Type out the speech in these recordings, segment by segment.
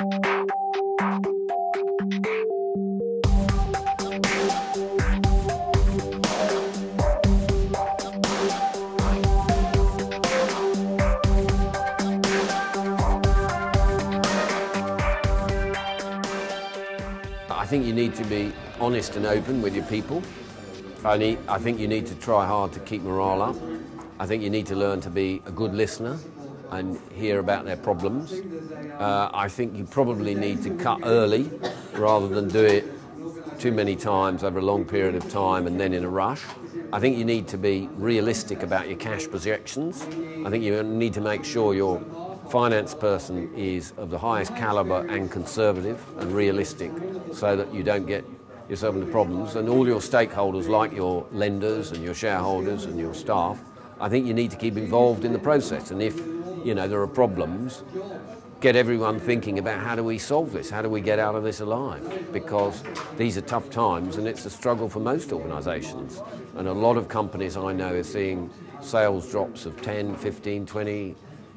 I think you need to be honest and open with your people. I think you need to try hard to keep morale up. I think you need to learn to be a good listener and hear about their problems. I think you probably need to cut early rather than do it too many times over a long period of time and then in a rush. I think you need to be realistic about your cash projections. I think you need to make sure your finance person is of the highest caliber and conservative and realistic so that you don't get yourself into problems. And all your stakeholders, like your lenders and your shareholders and your staff, I think you need to keep involved in the process. And if there are problems, get everyone thinking about how do we solve this, how do we get out of this alive, because these are tough times and it's a struggle for most organisations. And a lot of companies I know are seeing sales drops of 10, 15, 20,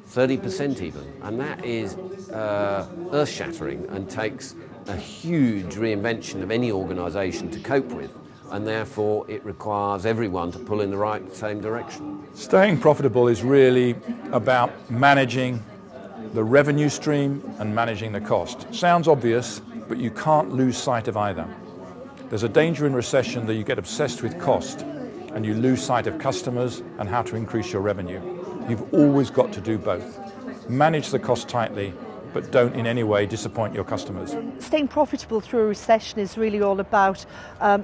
30% even, and that is earth-shattering and takes a huge reinvention of any organisation to cope with, and therefore it requires everyone to pull in the same direction. Staying profitable is really about managing the revenue stream and managing the cost. Sounds obvious, but you can't lose sight of either. There's a danger in recession that you get obsessed with cost and you lose sight of customers and how to increase your revenue. You've always got to do both. Manage the cost tightly, but don't in any way disappoint your customers. Staying profitable through a recession is really all about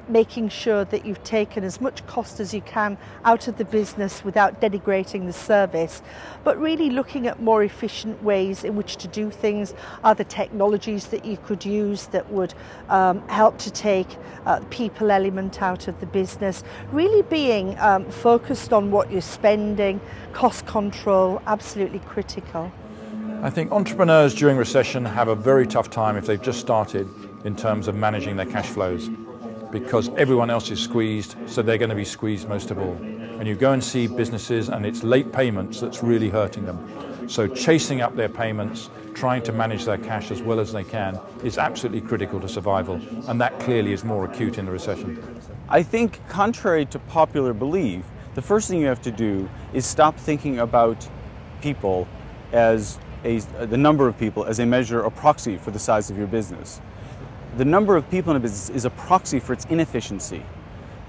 making sure that you've taken as much cost as you can out of the business without denigrating the service, but really looking at more efficient ways in which to do things, other technologies that you could use that would help to take the people element out of the business, really being focused on what you're spending, cost control, absolutely critical. I think entrepreneurs during recession have a very tough time if they've just started in terms of managing their cash flows, because everyone else is squeezed, so they're going to be squeezed most of all. And you go and see businesses and it's late payments that's really hurting them. So chasing up their payments, trying to manage their cash as well as they can is absolutely critical to survival, and that clearly is more acute in the recession. I think, contrary to popular belief, the first thing you have to do is stop thinking about people as the number of people as a measure, a proxy for the size of your business. The number of people in a business is a proxy for its inefficiency.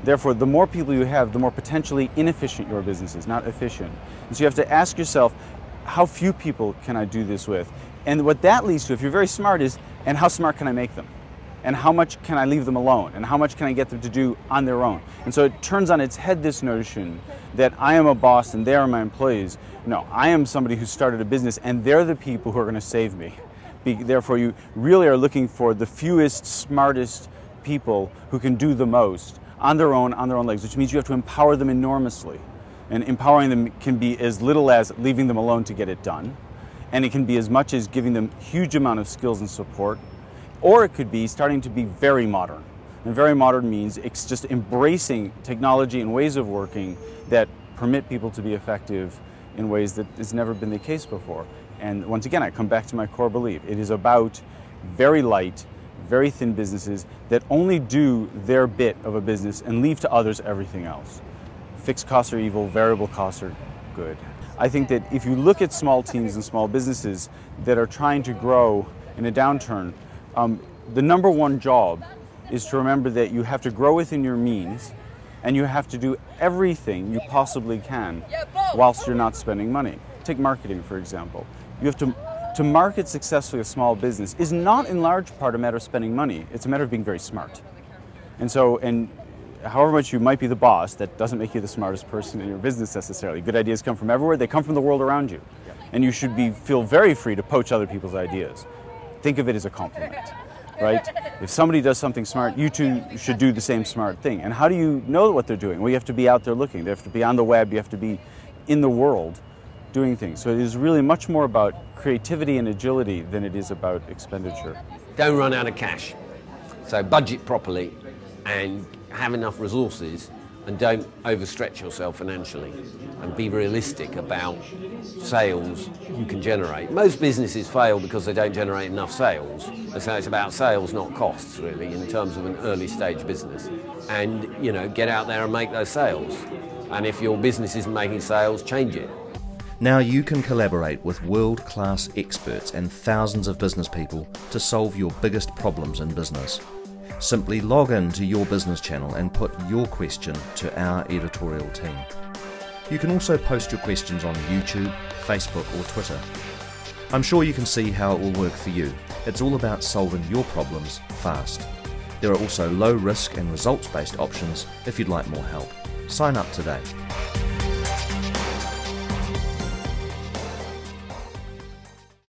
Therefore, the more people you have, the more potentially inefficient your business is, not efficient. And so you have to ask yourself, how few people can I do this with? And what that leads to, if you're very smart, is, and how smart can I make them? And how much can I leave them alone? And how much can I get them to do on their own? And so it turns on its head this notion that I am a boss and they are my employees. No, I am somebody who started a business and they're the people who are going to save me. Therefore, you really are looking for the fewest, smartest people who can do the most on their own legs, which means you have to empower them enormously. And empowering them can be as little as leaving them alone to get it done. And it can be as much as giving them huge amount of skills and support. Or it could be starting to be very modern. And very modern means it's just embracing technology and ways of working that permit people to be effective in ways that has never been the case before. And once again, I come back to my core belief. It is about very light, very thin businesses that only do their bit of a business and leave to others everything else. Fixed costs are evil, variable costs are good. I think that if you look at small teams and small businesses that are trying to grow in a downturn, the number one job is to remember that you have to grow within your means and you have to do everything you possibly can whilst you're not spending money. Take marketing, for example. You have to market successfully a small business is not in large part a matter of spending money. It's a matter of being very smart. And however much you might be the boss, that doesn't make you the smartest person in your business necessarily. Good ideas come from everywhere. They come from the world around you. And you should feel very free to poach other people's ideas. Think of it as a compliment, right? If somebody does something smart, you too should do the same smart thing. And how do you know what they're doing? Well, you have to be out there looking. They have to be on the web. You have to be in the world doing things. So it is really much more about creativity and agility than it is about expenditure. Don't run out of cash. So budget properly and have enough resources and don't overstretch yourself financially, and be realistic about sales you can generate. Most businesses fail because they don't generate enough sales, and so it's about sales, not costs, really, in terms of an early stage business. And, you know, get out there and make those sales. And if your business isn't making sales, change it. Now you can collaborate with world-class experts and thousands of business people to solve your biggest problems in business. Simply log in to your business channel and put your question to our editorial team. You can also post your questions on YouTube, Facebook or Twitter. I'm sure you can see how it will work for you. It's all about solving your problems fast. There are also low risk and results-based options if you'd like more help. Sign up today.